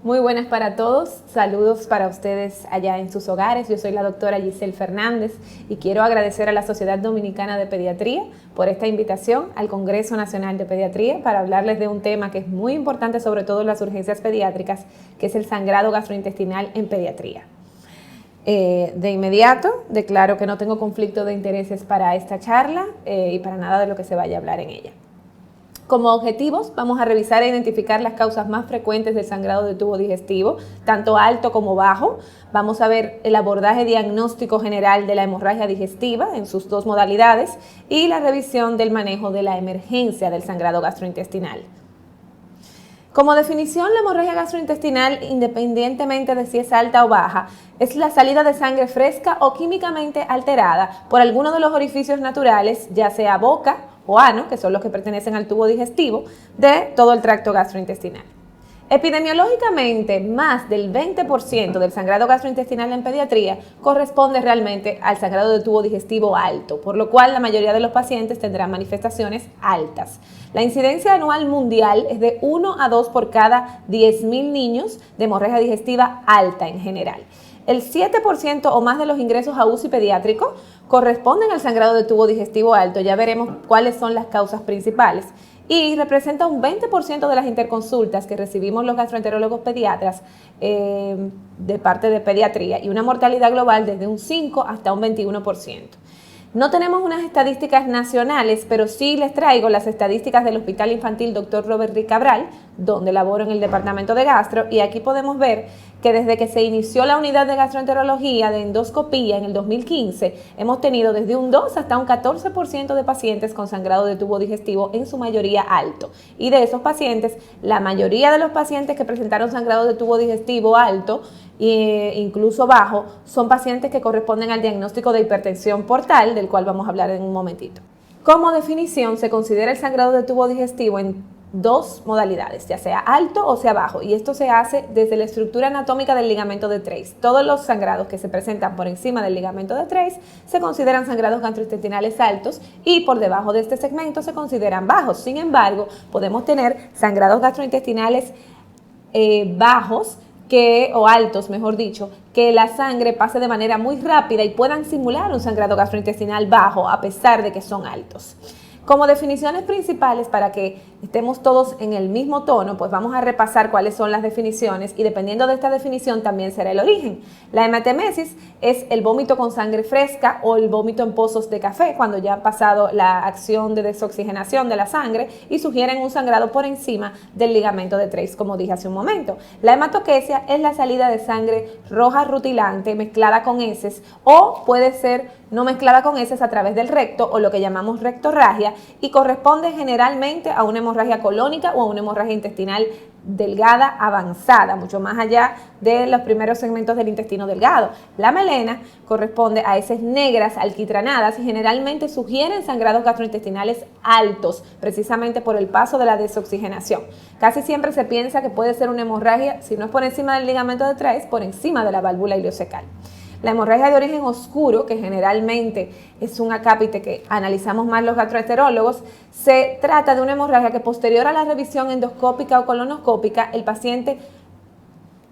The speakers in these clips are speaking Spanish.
Muy buenas para todos, saludos para ustedes allá en sus hogares. Yo soy la doctora Giselle Fernández y quiero agradecer a la Sociedad Dominicana de Pediatría por esta invitación al Congreso Nacional de Pediatría para hablarles de un tema que es muy importante, sobre todo en las urgencias pediátricas, que es el sangrado gastrointestinal en pediatría. De inmediato declaro que no tengo conflicto de intereses para esta charla y para nada de lo que se vaya a hablar en ella. Como objetivos, vamos a revisar e identificar las causas más frecuentes del sangrado de tubo digestivo, tanto alto como bajo. Vamos a ver el abordaje diagnóstico general de la hemorragia digestiva en sus dos modalidades y la revisión del manejo de la emergencia del sangrado gastrointestinal. Como definición, la hemorragia gastrointestinal, independientemente de si es alta o baja, es la salida de sangre fresca o químicamente alterada por alguno de los orificios naturales, ya sea boca o ano, que son los que pertenecen al tubo digestivo, de todo el tracto gastrointestinal. Epidemiológicamente, más del 20% del sangrado gastrointestinal en pediatría corresponde realmente al sangrado de tubo digestivo alto, por lo cual la mayoría de los pacientes tendrán manifestaciones altas. La incidencia anual mundial es de 1 a 2 por cada 10.000 niños de hemorragia digestiva alta en general. El 7% o más de los ingresos a UCI pediátrico corresponden al sangrado de tubo digestivo alto. Ya veremos cuáles son las causas principales. Y representa un 20% de las interconsultas que recibimos los gastroenterólogos pediatras de parte de pediatría y una mortalidad global desde un 5 hasta un 21%. No tenemos unas estadísticas nacionales, pero sí les traigo las estadísticas del Hospital Infantil Dr. Robert Rick Cabral, donde laboro en el departamento de gastro, y aquí podemos ver que desde que se inició la unidad de gastroenterología de endoscopía en el 2015, hemos tenido desde un 2 hasta un 14% de pacientes con sangrado de tubo digestivo, en su mayoría alto. Y de esos pacientes, la mayoría de los pacientes que presentaron sangrado de tubo digestivo alto, incluso bajo, son pacientes que corresponden al diagnóstico de hipertensión portal, del cual vamos a hablar en un momentito. Como definición, se considera el sangrado de tubo digestivo en dos modalidades, ya sea alto o sea bajo, y esto se hace desde la estructura anatómica del ligamento de Treis. Todos los sangrados que se presentan por encima del ligamento de Treis se consideran sangrados gastrointestinales altos y por debajo de este segmento se consideran bajos. Sin embargo, podemos tener sangrados gastrointestinales bajos o altos, mejor dicho, que la sangre pase de manera muy rápida y puedan simular un sangrado gastrointestinal bajo a pesar de que son altos. Como definiciones principales, para que estemos todos en el mismo tono, pues vamos a repasar cuáles son las definiciones y dependiendo de esta definición también será el origen. La hematemesis es el vómito con sangre fresca o el vómito en pozos de café cuando ya ha pasado la acción de desoxigenación de la sangre y sugieren un sangrado por encima del ligamento de Treis, como dije hace un momento. La hematoquesia es la salida de sangre roja rutilante mezclada con heces o puede ser no mezclada con heces a través del recto o lo que llamamos rectorragia y corresponde generalmente a una hemorragia colónica o a una hemorragia intestinal delgada avanzada, mucho más allá de los primeros segmentos del intestino delgado. La melena corresponde a heces negras alquitranadas y generalmente sugieren sangrados gastrointestinales altos, precisamente por el paso de la desoxigenación. Casi siempre se piensa que puede ser una hemorragia, si no es por encima del ligamento de Treis, por encima de la válvula ileocecal. La hemorragia de origen oscuro, que generalmente es un acápite que analizamos más los gastroenterólogos, se trata de una hemorragia que posterior a la revisión endoscópica o colonoscópica, el paciente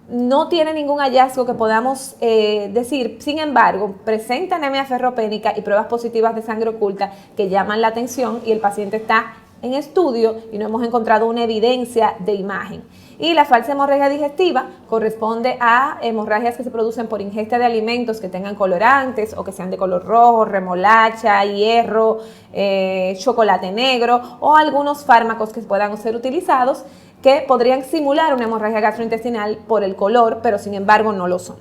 no tiene ningún hallazgo que podamos decir, sin embargo, presenta anemia ferropénica y pruebas positivas de sangre oculta que llaman la atención y el paciente está en estudio y no hemos encontrado una evidencia de imagen. Y la falsa hemorragia digestiva corresponde a hemorragias que se producen por ingesta de alimentos que tengan colorantes o que sean de color rojo, remolacha, hierro, chocolate negro o algunos fármacos que puedan ser utilizados que podrían simular una hemorragia gastrointestinal por el color, pero sin embargo no lo son.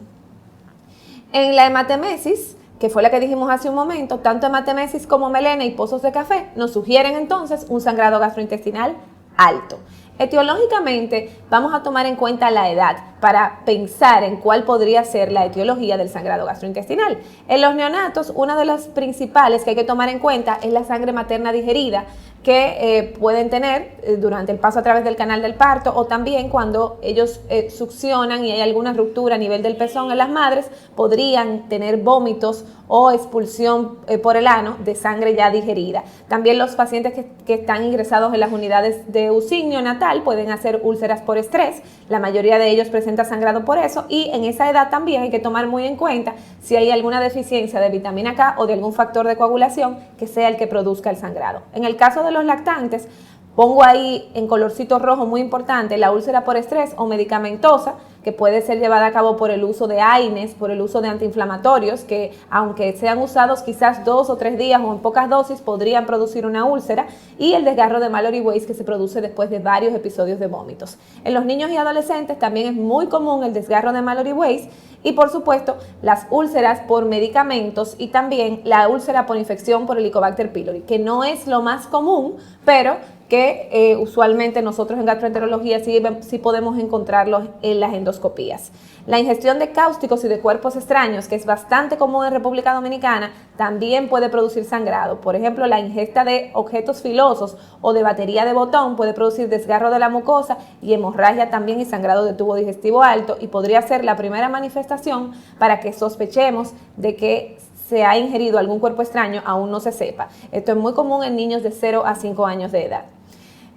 En la hematemesis, que fue la que dijimos hace un momento, tanto hematemesis como melena y pozos de café nos sugieren entonces un sangrado gastrointestinal alto. Etiológicamente, vamos a tomar en cuenta la edad para pensar en cuál podría ser la etiología del sangrado gastrointestinal. En los neonatos, una de las principales que hay que tomar en cuenta es la sangre materna digerida que pueden tener durante el paso a través del canal del parto o también cuando ellos succionan y hay alguna ruptura a nivel del pezón en las madres, podrían tener vómitos o expulsión por el ano de sangre ya digerida. También los pacientes que están ingresados en las unidades de UCI neonatal pueden hacer úlceras por estrés. La mayoría de ellos presenta sangrado por eso, y en esa edad también hay que tomar muy en cuenta si hay alguna deficiencia de vitamina K o de algún factor de coagulación que sea el que produzca el sangrado. En el caso de los lactantes, pongo ahí en colorcito rojo muy importante la úlcera por estrés o medicamentosa, que puede ser llevada a cabo por el uso de AINES, por el uso de antiinflamatorios, que aunque sean usados quizás 2 o 3 días o en pocas dosis, podrían producir una úlcera, y el desgarro de Mallory Weiss, que se produce después de varios episodios de vómitos. En los niños y adolescentes también es muy común el desgarro de Mallory Weiss, y por supuesto las úlceras por medicamentos y también la úlcera por infección por Helicobacter pylori, que no es lo más común, pero que usualmente nosotros en gastroenterología sí podemos encontrarlos en las endoscopías. La ingestión de cáusticos y de cuerpos extraños, que es bastante común en República Dominicana, también puede producir sangrado. Por ejemplo, la ingesta de objetos filosos o de batería de botón puede producir desgarro de la mucosa y hemorragia también, y sangrado de tubo digestivo alto, y podría ser la primera manifestación para que sospechemos de que se ha ingerido algún cuerpo extraño, aún no se sepa. Esto es muy común en niños de 0 a 5 años de edad.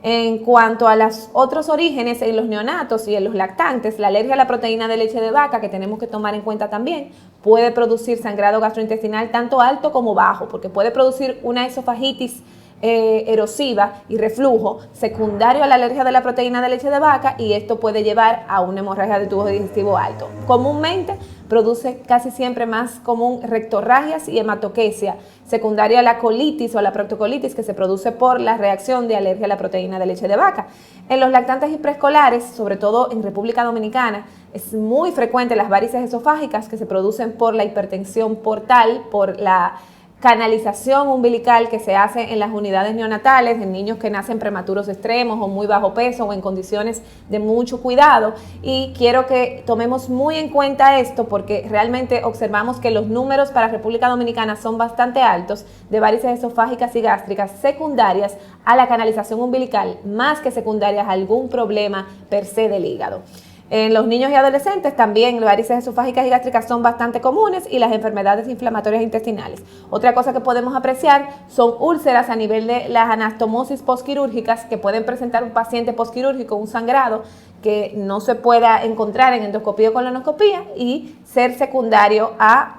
En cuanto a los otros orígenes en los neonatos y en los lactantes, la alergia a la proteína de leche de vaca, que tenemos que tomar en cuenta también, puede producir sangrado gastrointestinal tanto alto como bajo, porque puede producir una esofagitis erosiva y reflujo secundario a la alergia de la proteína de leche de vaca, y esto puede llevar a una hemorragia de tubo digestivo alto. Comúnmente produce casi siempre más común rectorragias y hematoquesia secundaria a la colitis o a la proctocolitis, que se produce por la reacción de alergia a la proteína de leche de vaca. En los lactantes y preescolares, sobre todo en República Dominicana, es muy frecuente las varices esofágicas, que se producen por la hipertensión portal, por la canalización umbilical que se hace en las unidades neonatales, en niños que nacen prematuros extremos o muy bajo peso o en condiciones de mucho cuidado. Y quiero que tomemos muy en cuenta esto, porque realmente observamos que los números para República Dominicana son bastante altos de varices esofágicas y gástricas secundarias a la canalización umbilical, más que secundarias a algún problema per se del hígado. En los niños y adolescentes también las varices esofágicas y gástricas son bastante comunes, y las enfermedades inflamatorias intestinales. Otra cosa que podemos apreciar son úlceras a nivel de las anastomosis postquirúrgicas, que pueden presentar un paciente postquirúrgico, un sangrado que no se pueda encontrar en endoscopía o colonoscopía, y ser secundario a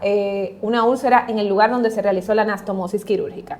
una úlcera en el lugar donde se realizó la anastomosis quirúrgica.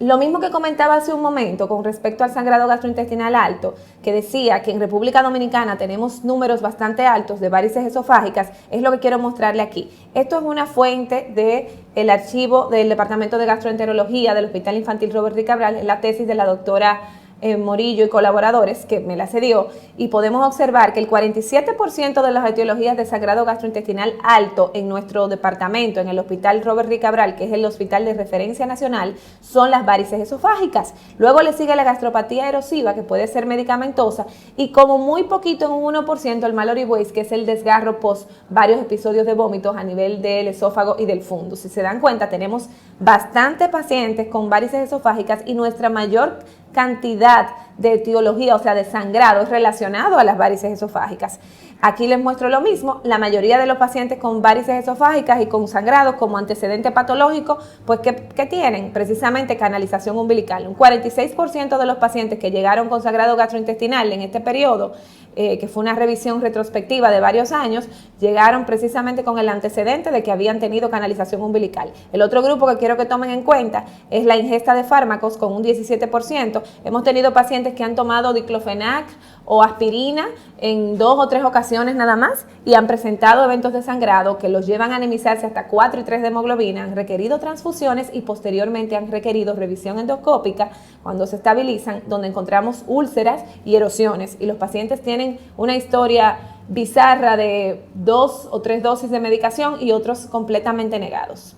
Lo mismo que comentaba hace un momento con respecto al sangrado gastrointestinal alto, que decía que en República Dominicana tenemos números bastante altos de varices esofágicas, es lo que quiero mostrarle aquí. Esto es una fuente del archivo del Departamento de Gastroenterología del Hospital Infantil Robert Rick Cabral, es la tesis de la doctora Morillo y colaboradores, que me la cedió, y podemos observar que el 47% de las etiologías de sangrado gastrointestinal alto en nuestro departamento, en el Hospital Robert Rick Cabral, que es el hospital de referencia nacional, son las varices esofágicas. Luego le sigue la gastropatía erosiva, que puede ser medicamentosa, y como muy poquito, en un 1%, el Mallory Weiss, que es el desgarro post varios episodios de vómitos a nivel del esófago y del fundus. Si se dan cuenta, tenemos bastantes pacientes con varices esofágicas, y nuestra mayor cantidad de etiología, o sea, de sangrado, es relacionado a las varices esofágicas. Aquí les muestro lo mismo. La mayoría de los pacientes con varices esofágicas y con sangrado como antecedente patológico, pues ¿qué tienen? Precisamente canalización umbilical. Un 46% de los pacientes que llegaron con sangrado gastrointestinal en este periodo, que fue una revisión retrospectiva de varios años, llegaron precisamente con el antecedente de que habían tenido canalización umbilical. El otro grupo que quiero que tomen en cuenta es la ingesta de fármacos, con un 17%. Hemos tenido pacientes que han tomado diclofenac o aspirina en 2 o 3 ocasiones nada más, y han presentado eventos de sangrado que los llevan a anemizarse hasta 4 y 3 de hemoglobina, han requerido transfusiones y posteriormente han requerido revisión endoscópica cuando se estabilizan, donde encontramos úlceras y erosiones, y los pacientes tienen una historia bizarra de 2 o 3 dosis de medicación y otros completamente negados.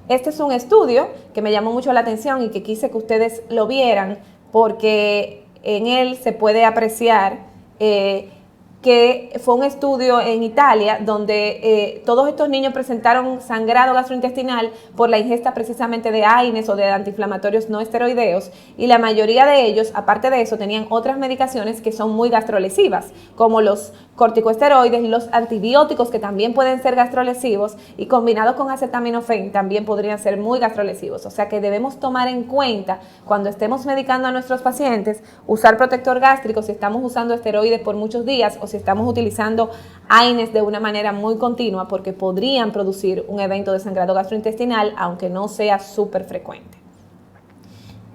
Este es un estudio que me llamó mucho la atención y que quise que ustedes lo vieran, porque en él se puede apreciar que fue un estudio en Italia donde todos estos niños presentaron sangrado gastrointestinal por la ingesta precisamente de AINES o de antiinflamatorios no esteroideos, y la mayoría de ellos, aparte de eso, tenían otras medicaciones que son muy gastrolesivas, como los corticosteroides, los antibióticos que también pueden ser gastrolesivos y combinados con acetaminofén también podrían ser muy gastrolesivos. O sea que debemos tomar en cuenta cuando estemos medicando a nuestros pacientes, usar protector gástrico si estamos usando esteroides por muchos días o si estamos utilizando AINES de una manera muy continua, porque podrían producir un evento de sangrado gastrointestinal, aunque no sea súper frecuente.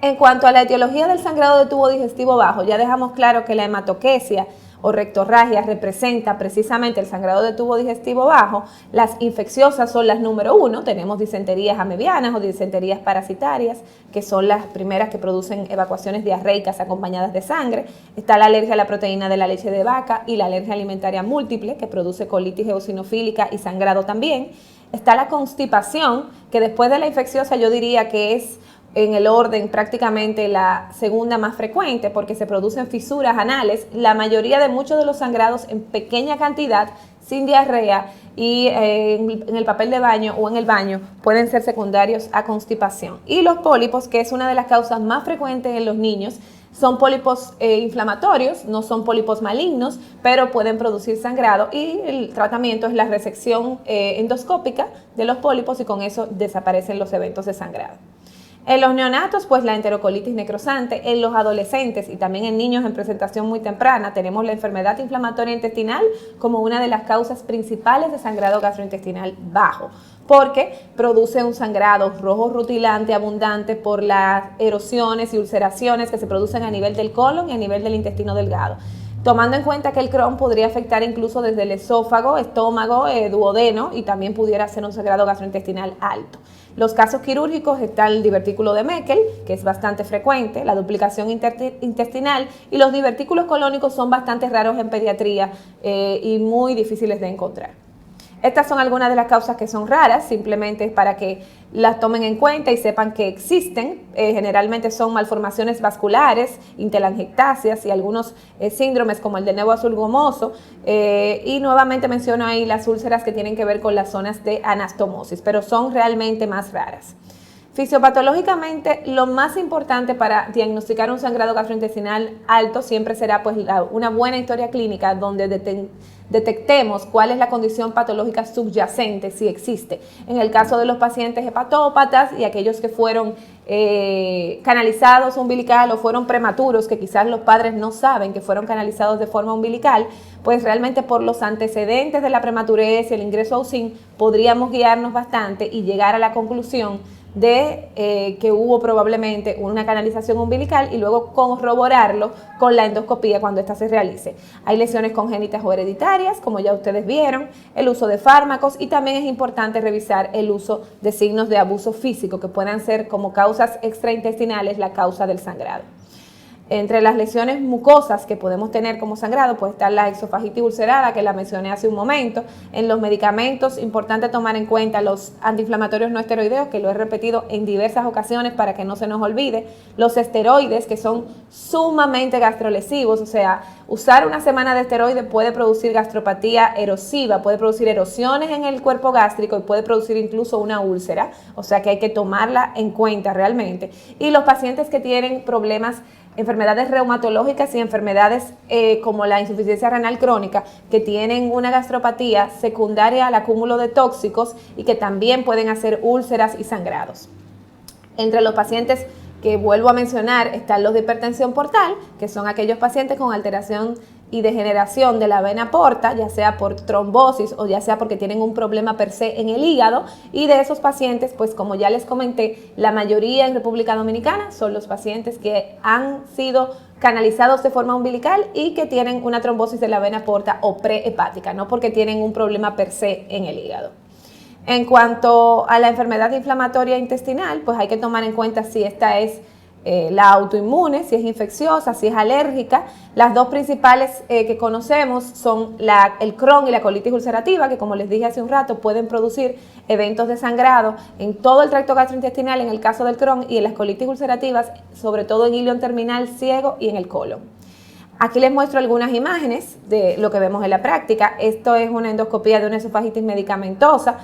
En cuanto a la etiología del sangrado de tubo digestivo bajo, ya dejamos claro que la hematoquesia o rectorragia representa precisamente el sangrado de tubo digestivo bajo. Las infecciosas son las número 1, tenemos disenterías amebianas o disenterías parasitarias, que son las primeras que producen evacuaciones diarreicas acompañadas de sangre. Está la alergia a la proteína de la leche de vaca y la alergia alimentaria múltiple, que produce colitis eosinofílica y sangrado también. Está la constipación, que después de la infecciosa yo diría que es en el orden prácticamente la segunda más frecuente, porque se producen fisuras anales, la mayoría de muchos de los sangrados en pequeña cantidad, sin diarrea y en el papel de baño o en el baño pueden ser secundarios a constipación. Y los pólipos, que es una de las causas más frecuentes en los niños, son pólipos inflamatorios, no son pólipos malignos, pero pueden producir sangrado y el tratamiento es la resección endoscópica de los pólipos y con eso desaparecen los eventos de sangrado. En los neonatos, pues la enterocolitis necrosante. En los adolescentes y también en niños en presentación muy temprana, tenemos la enfermedad inflamatoria intestinal como una de las causas principales de sangrado gastrointestinal bajo, porque produce un sangrado rojo rutilante abundante por las erosiones y ulceraciones que se producen a nivel del colon y a nivel del intestino delgado. Tomando en cuenta que el Crohn podría afectar incluso desde el esófago, estómago, duodeno y también pudiera ser un sangrado gastrointestinal alto. Los casos quirúrgicos está el divertículo de Meckel, que es bastante frecuente, la duplicación intestinal y los divertículos colónicos son bastante raros en pediatría y muy difíciles de encontrar. Estas son algunas de las causas que son raras, simplemente para que las tomen en cuenta y sepan que existen. Generalmente son malformaciones vasculares, intelangiectasias y algunos síndromes como el de nevo azul gomoso. Y nuevamente menciono ahí las úlceras que tienen que ver con las zonas de anastomosis, pero son realmente más raras. Fisiopatológicamente, lo más importante para diagnosticar un sangrado gastrointestinal alto siempre será pues una buena historia clínica donde detectemos cuál es la condición patológica subyacente, si existe. En el caso de los pacientes hepatópatas y aquellos que fueron canalizados umbilical o fueron prematuros, que quizás los padres no saben que fueron canalizados de forma umbilical, pues realmente por los antecedentes de la prematurez y el ingreso a UCIN podríamos guiarnos bastante y llegar a la conclusión de que hubo probablemente una canalización umbilical y luego corroborarlo con la endoscopía cuando ésta se realice. Hay lesiones congénitas o hereditarias, como ya ustedes vieron, el uso de fármacos y también es importante revisar el uso de signos de abuso físico que puedan ser como causas extraintestinales la causa del sangrado. Entre las lesiones mucosas que podemos tener como sangrado puede estar la esofagitis ulcerada, que la mencioné hace un momento. En los medicamentos, importante tomar en cuenta los antiinflamatorios no esteroideos, que lo he repetido en diversas ocasiones para que no se nos olvide. Los esteroides, que son sumamente gastrolesivos, o sea, usar una semana de esteroide puede producir gastropatía erosiva, puede producir erosiones en el cuerpo gástrico y puede producir incluso una úlcera, o sea que hay que tomarla en cuenta realmente. Y los pacientes que tienen problemas, enfermedades reumatológicas y enfermedades como la insuficiencia renal crónica, que tienen una gastropatía secundaria al acúmulo de tóxicos y que también pueden hacer úlceras y sangrados. Entre los pacientes que vuelvo a mencionar están los de hipertensión portal, que son aquellos pacientes con alteración y degeneración de la vena porta, ya sea por trombosis o ya sea porque tienen un problema per se en el hígado, y de esos pacientes, pues como ya les comenté, la mayoría en República Dominicana son los pacientes que han sido canalizados de forma umbilical y que tienen una trombosis de la vena porta o prehepática, no porque tienen un problema per se en el hígado. En cuanto a la enfermedad inflamatoria intestinal, pues hay que tomar en cuenta si esta es la autoinmune, si es infecciosa, si es alérgica. Las dos principales que conocemos son el Crohn y la colitis ulcerativa, que como les dije hace un rato, pueden producir eventos de sangrado en todo el tracto gastrointestinal en el caso del Crohn, y en las colitis ulcerativas, sobre todo en ilion terminal ciego y en el colon. Aquí les muestro algunas imágenes de lo que vemos en la práctica. Esto es una endoscopía de una esofagitis medicamentosa.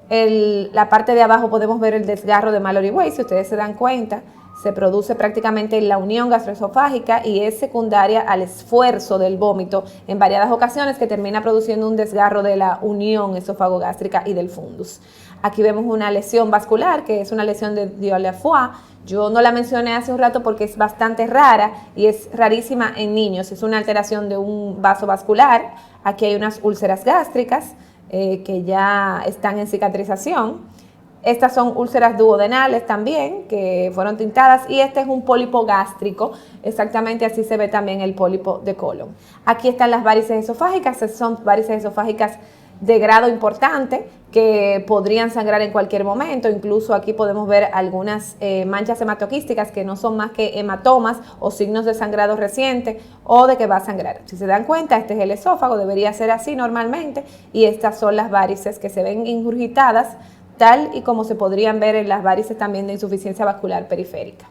La parte de abajo podemos ver el desgarro de Mallory Weiss, si ustedes se dan cuenta, se produce prácticamente en la unión gastroesofágica y es secundaria al esfuerzo del vómito en variadas ocasiones, que termina produciendo un desgarro de la unión esofagogástrica y del fundus. Aquí vemos una lesión vascular, que es una lesión de Dieulafoy. Yo no la mencioné hace un rato porque es bastante rara y es rarísima en niños. Es una alteración de un vaso vascular. Aquí hay unas úlceras gástricas que ya están en cicatrización. Estas son úlceras duodenales también, que fueron tintadas, y este es un pólipo gástrico, exactamente así se ve también el pólipo de colon. Aquí están las varices esofágicas, son varices esofágicas de grado importante que podrían sangrar en cualquier momento. Incluso aquí podemos ver algunas manchas hematoquísticas que no son más que hematomas o signos de sangrado reciente o de que va a sangrar. Si se dan cuenta, este es el esófago, debería ser así normalmente, y estas son las varices que se ven ingurgitadas, tal y como se podrían ver en las varices también de insuficiencia vascular periférica.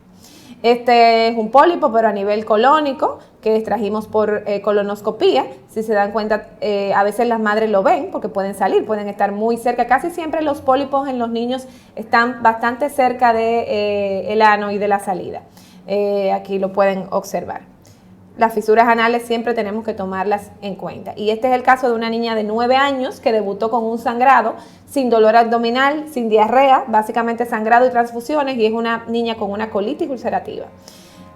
Este es un pólipo, pero a nivel colónico, que extrajimos por colonoscopía. Si se dan cuenta, a veces las madres lo ven porque pueden salir, pueden estar muy cerca. Casi siempre los pólipos en los niños están bastante cerca del ano y de la salida. Aquí lo pueden observar. Las fisuras anales siempre tenemos que tomarlas en cuenta. Y este es el caso de una niña de 9 años que debutó con un sangrado, sin dolor abdominal, sin diarrea, básicamente sangrado y transfusiones, y es una niña con una colitis ulcerativa.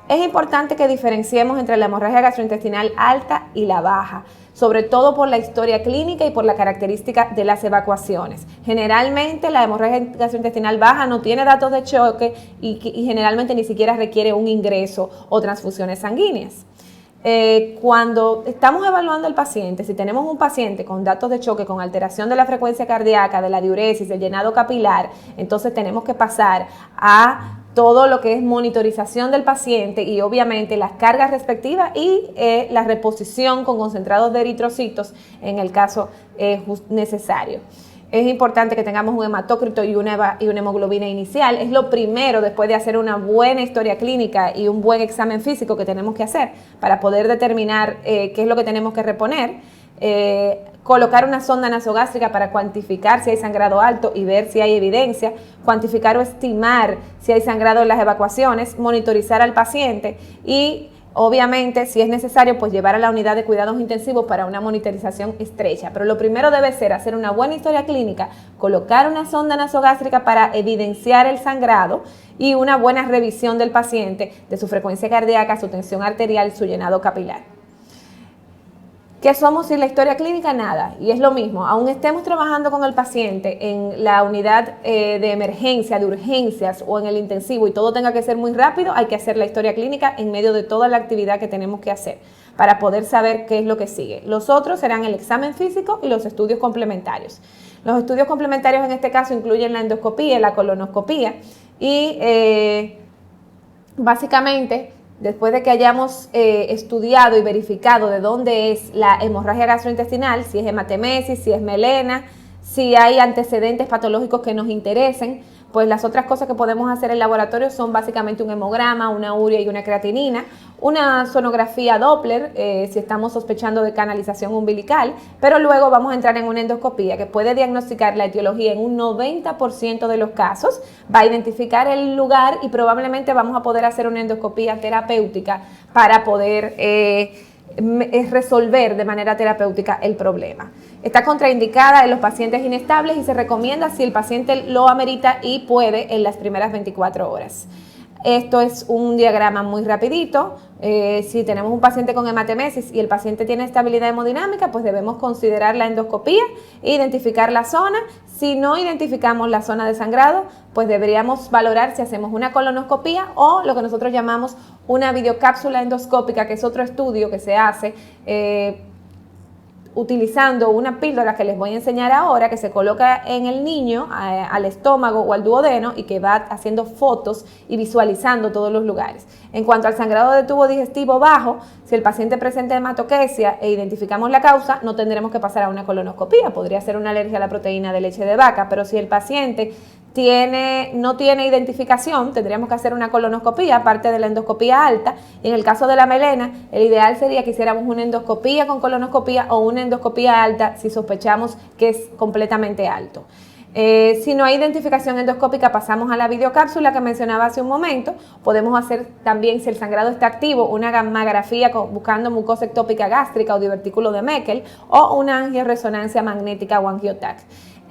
Es importante que diferenciemos entre la hemorragia gastrointestinal alta y la baja, sobre todo por la historia clínica y por la característica de las evacuaciones. Generalmente la hemorragia gastrointestinal baja no tiene datos de choque y generalmente ni siquiera requiere un ingreso o transfusiones sanguíneas. Cuando estamos evaluando al paciente, si tenemos un paciente con datos de choque, con alteración de la frecuencia cardíaca, de la diuresis, del llenado capilar, entonces tenemos que pasar a todo lo que es monitorización del paciente y obviamente las cargas respectivas y la reposición con concentrados de eritrocitos en el caso necesario. Es importante que tengamos un hematócrito y una hemoglobina inicial. Es lo primero después de hacer una buena historia clínica y un buen examen físico que tenemos que hacer para poder determinar qué es lo que tenemos que reponer. Colocar una sonda nasogástrica para cuantificar si hay sangrado alto y ver si hay evidencia, cuantificar o estimar si hay sangrado en las evacuaciones, monitorizar al paciente y obviamente, si es necesario, pues llevar a la unidad de cuidados intensivos para una monitorización estrecha. Pero lo primero debe ser hacer una buena historia clínica, colocar una sonda nasogástrica para evidenciar el sangrado y una buena revisión del paciente, de su frecuencia cardíaca, su tensión arterial, su llenado capilar. ¿Qué somos sin la historia clínica? Nada. Y es lo mismo, aún estemos trabajando con el paciente en la unidad de emergencia, de urgencias o en el intensivo y todo tenga que ser muy rápido, hay que hacer la historia clínica en medio de toda la actividad que tenemos que hacer para poder saber qué es lo que sigue. Los otros serán el examen físico y los estudios complementarios. Los estudios complementarios en este caso incluyen la endoscopía y la colonoscopía y básicamente, después de que hayamos estudiado y verificado de dónde es la hemorragia gastrointestinal, si es hematemesis, si es melena, si hay antecedentes patológicos que nos interesen, pues las otras cosas que podemos hacer en laboratorio son básicamente un hemograma, una urea y una creatinina, una sonografía Doppler si estamos sospechando de canalización umbilical, pero luego vamos a entrar en una endoscopía que puede diagnosticar la etiología en un 90% de los casos, va a identificar el lugar y probablemente vamos a poder hacer una endoscopía terapéutica para poder resolver de manera terapéutica el problema. Está contraindicada en los pacientes inestables y se recomienda si el paciente lo amerita y puede en las primeras 24 horas. Esto es un diagrama muy rapidito. Si tenemos un paciente con hematemesis y el paciente tiene estabilidad hemodinámica, pues debemos considerar la endoscopía e identificar la zona. Si no identificamos la zona de sangrado, pues deberíamos valorar si hacemos una colonoscopía o lo que nosotros llamamos una videocápsula endoscópica, que es otro estudio que se hace utilizando una píldora que les voy a enseñar ahora, que se coloca en el niño, al estómago o al duodeno y que va haciendo fotos y visualizando todos los lugares. En cuanto al sangrado de tubo digestivo bajo, si el paciente presenta hematoquesia e identificamos la causa, no tendremos que pasar a una colonoscopía, podría ser una alergia a la proteína de leche de vaca, pero si el paciente no tiene identificación, tendríamos que hacer una colonoscopía, aparte de la endoscopía alta. Y en el caso de la melena, el ideal sería que hiciéramos una endoscopía con colonoscopía o una endoscopía alta si sospechamos que es completamente alto. Si no hay identificación endoscópica, pasamos a la videocápsula que mencionaba hace un momento. Podemos hacer también, si el sangrado está activo, una gammagrafía buscando mucosa ectópica gástrica o divertículo de Meckel, o una angioresonancia magnética o angiotac.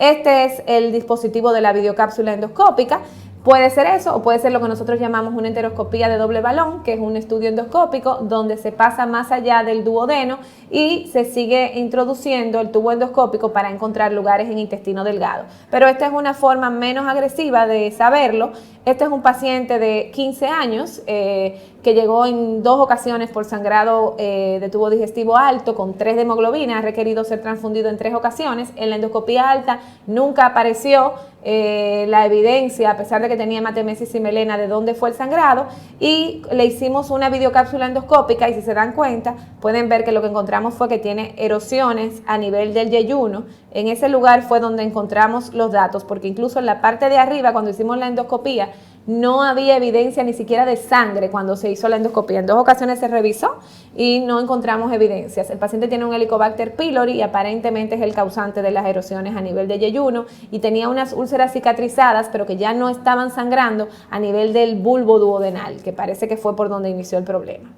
Este es el dispositivo de la videocápsula endoscópica. Puede ser eso o puede ser lo que nosotros llamamos una enteroscopía de doble balón, que es un estudio endoscópico donde se pasa más allá del duodeno y se sigue introduciendo el tubo endoscópico para encontrar lugares en intestino delgado. Pero esta es una forma menos agresiva de saberlo. Este es un paciente de 15 años que llegó en 2 ocasiones por sangrado de tubo digestivo alto con 3 de hemoglobina, ha requerido ser transfundido en 3 ocasiones. En la endoscopía alta nunca apareció la evidencia, a pesar de que tenía hematemesis y melena, de dónde fue el sangrado, y le hicimos una videocápsula endoscópica y si se dan cuenta pueden ver que lo que encontramos fue que tiene erosiones a nivel del yeyuno. En ese lugar fue donde encontramos los datos, porque incluso en la parte de arriba, cuando hicimos la endoscopía, no había evidencia ni siquiera de sangre cuando se hizo la endoscopía. En 2 ocasiones se revisó y no encontramos evidencias. El paciente tiene un Helicobacter pylori y aparentemente es el causante de las erosiones a nivel de yeyuno, y tenía unas úlceras cicatrizadas, pero que ya no estaban sangrando a nivel del bulbo duodenal, que parece que fue por donde inició el problema.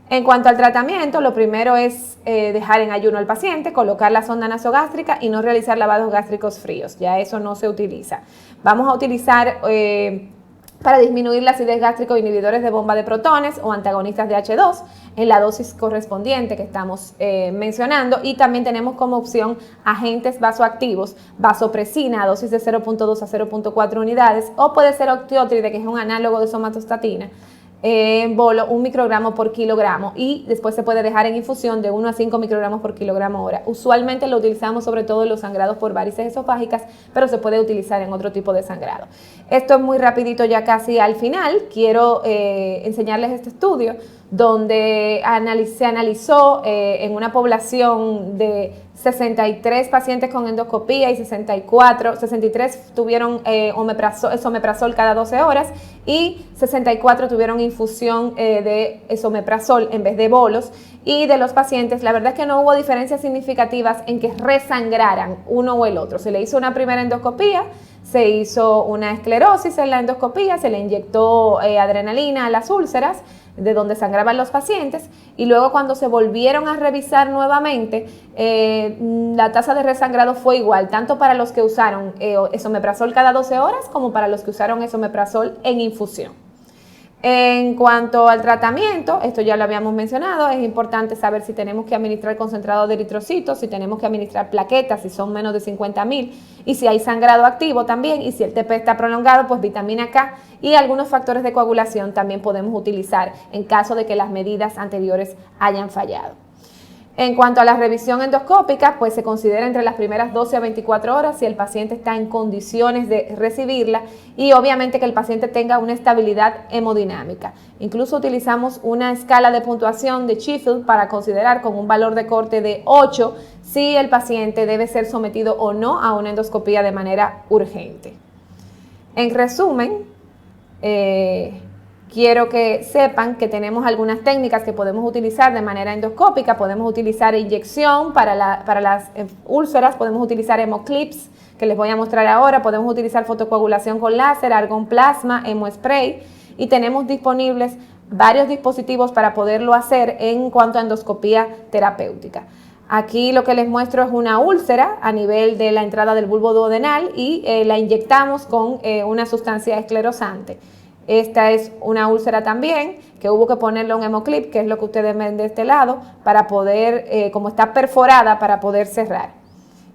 En cuanto al tratamiento, lo primero es dejar en ayuno al paciente, colocar la sonda nasogástrica y no realizar lavados gástricos fríos. Ya eso no se utiliza. Vamos a utilizar para disminuir la acidez gástrica inhibidores de bomba de protones o antagonistas de H2 en la dosis correspondiente que estamos mencionando, y también tenemos como opción agentes vasoactivos, vasopresina a dosis de 0.2 a 0.4 unidades, o puede ser octiotride, que es un análogo de somatostatina, en bolo, 1 microgramo por kilogramo, y después se puede dejar en infusión de 1 a 5 microgramos por kilogramo hora. Usualmente lo utilizamos sobre todo en los sangrados por varices esofágicas, pero se puede utilizar en otro tipo de sangrado. Esto es muy rapidito, ya casi al final. Quiero enseñarles este estudio donde se analizó en una población de 63 pacientes con endoscopía y 63 tuvieron esomeprazol cada 12 horas y 64 tuvieron infusión de esomeprazol en vez de bolos. Y de los pacientes, la verdad es que no hubo diferencias significativas en que resangraran uno o el otro. Se le hizo una primera endoscopía, se hizo una esclerosis en la endoscopía, se le inyectó adrenalina a las úlceras de donde sangraban los pacientes, y luego cuando se volvieron a revisar nuevamente, la tasa de resangrado fue igual, tanto para los que usaron esomeprazol cada 12 horas como para los que usaron esomeprazol en infusión. En cuanto al tratamiento, esto ya lo habíamos mencionado, es importante saber si tenemos que administrar concentrado de eritrocitos, si tenemos que administrar plaquetas, si son menos de 50.000, y si hay sangrado activo también, y si el TP está prolongado, pues vitamina K y algunos factores de coagulación también podemos utilizar en caso de que las medidas anteriores hayan fallado. En cuanto a la revisión endoscópica, pues se considera entre las primeras 12 a 24 horas si el paciente está en condiciones de recibirla, y obviamente que el paciente tenga una estabilidad hemodinámica. Incluso utilizamos una escala de puntuación de Sheffield para considerar con un valor de corte de 8 si el paciente debe ser sometido o no a una endoscopía de manera urgente. En resumen, quiero que sepan que tenemos algunas técnicas que podemos utilizar de manera endoscópica. Podemos utilizar inyección para las úlceras, podemos utilizar hemoclips, que les voy a mostrar ahora, podemos utilizar fotocoagulación con láser, argón plasma, hemospray, y tenemos disponibles varios dispositivos para poderlo hacer en cuanto a endoscopía terapéutica. Aquí lo que les muestro es una úlcera a nivel de la entrada del bulbo duodenal y la inyectamos con una sustancia esclerosante. Esta es una úlcera también, que hubo que ponerle un hemoclip, que es lo que ustedes ven de este lado, para poder, como está perforada, para poder cerrar.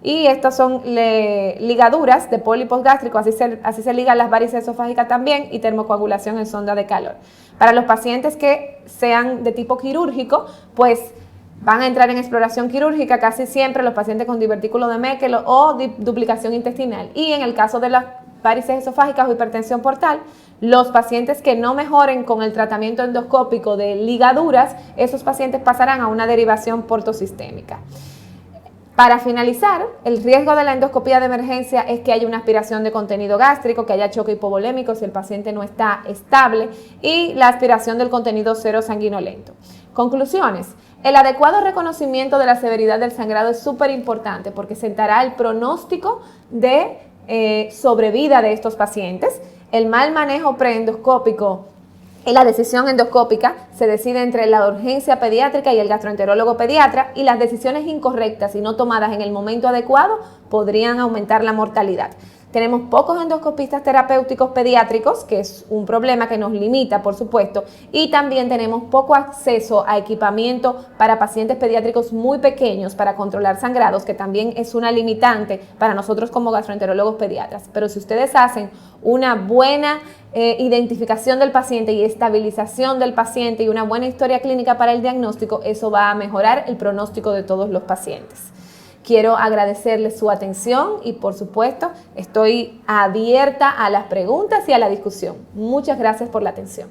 Y estas son ligaduras de pólipos gástricos, así se ligan las varices esofágicas también, y termocoagulación en sonda de calor. Para los pacientes que sean de tipo quirúrgico, pues van a entrar en exploración quirúrgica casi siempre los pacientes con divertículo de Meckel o duplicación intestinal. Y en el caso de las varices esofágicas o hipertensión portal, los pacientes que no mejoren con el tratamiento endoscópico de ligaduras, esos pacientes pasarán a una derivación portosistémica. Para finalizar, el riesgo de la endoscopía de emergencia es que haya una aspiración de contenido gástrico, que haya choque hipovolémico si el paciente no está estable, y la aspiración del contenido cero sanguinolento. Conclusiones. El adecuado reconocimiento de la severidad del sangrado es súper importante porque sentará el pronóstico de sobrevida de estos pacientes. El mal manejo preendoscópico y la decisión endoscópica se decide entre la urgencia pediátrica y el gastroenterólogo pediatra, y las decisiones incorrectas y no tomadas en el momento adecuado podrían aumentar la mortalidad. Tenemos pocos endoscopistas terapéuticos pediátricos, que es un problema que nos limita, por supuesto, y también tenemos poco acceso a equipamiento para pacientes pediátricos muy pequeños para controlar sangrados, que también es una limitante para nosotros como gastroenterólogos pediatras. Pero si ustedes hacen una buena identificación del paciente y estabilización del paciente y una buena historia clínica para el diagnóstico, eso va a mejorar el pronóstico de todos los pacientes. Quiero agradecerles su atención y, por supuesto, estoy abierta a las preguntas y a la discusión. Muchas gracias por la atención.